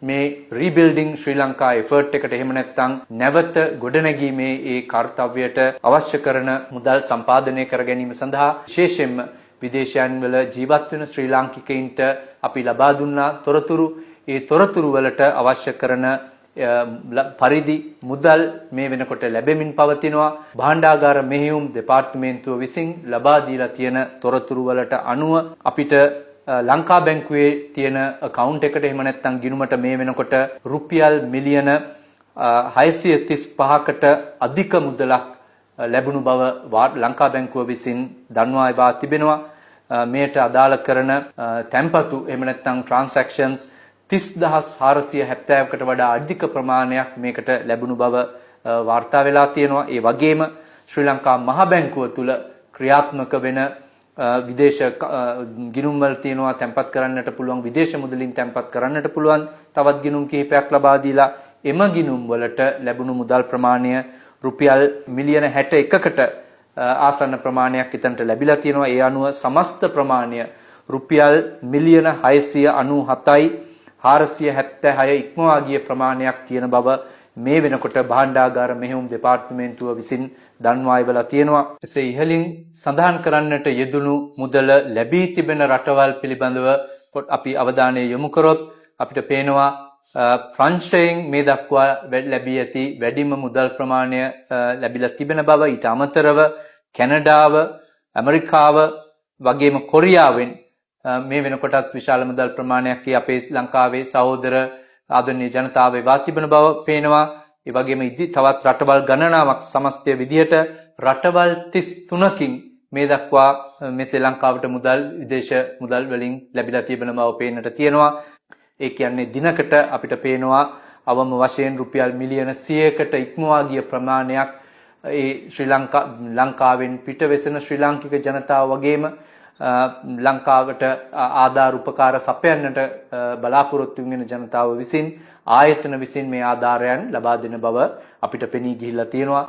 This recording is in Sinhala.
මේ රීබිල්ඩින් ශ්‍රී ලංකා එෆර්ට් එකට එහෙම නැත්නම් නැවත ගොඩනැගීමේ ඒ කාර්යයට අවශ්‍ය කරන මුදල් සම්පාදනය කර ගැනීම සඳහා විශේෂයෙන්ම විදේශයන් වල ජීවත් වෙන ශ්‍රී ලාංකිකයින්ට අපි ලබා දුන්නා තොරතුරු ඒ තොරතුරු වලට අවශ්‍ය කරන පරිදි මුදල් මේ වෙනකොට ලැබෙමින් පවතිනවා භාණ්ඩාගාර මෙහෙයුම් දෙපාර්තමේන්තුව විසින් ලබා දීලා තියෙන තොරතුරු වලට අනුව අපිට ලංකා බැංකුවේ තියෙන account එකට එහෙම නැත්නම් ගිණුමට මේ වෙනකොට රුපියල් මිලියන 635කට අධික මුදලක් ලැබුණු බව ලංකා බැංකුව විසින් දන්වා තිබෙනවා මේට අදාළ කරන තැන්පතු එහෙම නැත්නම් transactions 30470කට වඩා අධික ප්‍රමාණයක් මේකට ලැබුණු බව වාර්තා වෙලා තියෙනවා. ඒ වගේම ශ්‍රී ලංකා මහ බැංකුව තුල ක්‍රියාත්මක වෙන විදේශ ගිණුම් වල තියෙනවා තැන්පත් කරන්නට පුළුවන් විදේශ මුදලින් තැන්පත් කරන්නට පුළුවන් තවත් ගිණුම් කිහිපයක් ලබා දීලා එම ගිණුම් වලට ලැබුණු මුදල් ප්‍රමාණය රුපියල් මිලියන 61කට ආසන්න ප්‍රමාණයක් ඉතන්ට ලැබිලා තියෙනවා. ඒ අනුව සමස්ත ප්‍රමාණය රුපියල් මිලියන 697යි 476 ඉක්මවා ගිය ප්‍රමාණයක් තියෙන බව මේ වෙනකොට භාණ්ඩාගාර මෙහෙයුම් දෙපාර්තමේන්තුව විසින් දන්වා ඉවලා තියෙනවා. එසේ ඉහළින් සඳහන් කරන්නට යෙදුණු මුදල ලැබී තිබෙන රටවල් පිළිබඳව අපි අවධානය යොමු කරොත් අපිට පේනවා ප්‍රංශයෙන් මේ දක්වා ලැබී ඇති වැඩිම මුදල් ප්‍රමාණය ලැබිලා තිබෙන බව. ඊට අමතරව කැනඩාව, ඇමරිකාව වගේම කොරියාවෙන් මේ වෙනකොටත් විශාල මුදල් ප්‍රමාණයක් අපේ ලංකාවේ සහෝදර ආදරණීය ජනතාවේ වා තිබෙන බව පේනවා. ඒ වගේම තවත් රටවල් ගණනාවක් සමස්තය විදිහට රටවල් 33කින් මේ දක්වා මේ ශ්‍රී ලංකාවට මුදල් විදේශ මුදල් වලින් ලැබිලා තිබෙන බව පේන්නට තියෙනවා. ඒ කියන්නේ දිනකට අපිට පේනවා අවම වශයෙන් රුපියල් මිලියන 100කට ඉක්මවා ගිය ප්‍රමාණයක් ඒ ලංකාවෙන් පිටවෙසෙන ශ්‍රී ලාංකික ජනතාව වගේම ලංකාවට ආධාර උපකාර සපයන්නට බලාපොරොත්තු වෙන ජනතාව විසින් ආයතන විසින් මේ ආධාරයන් ලබා දෙන බව අපිට පෙනී ගිහිල්ලා තියෙනවා.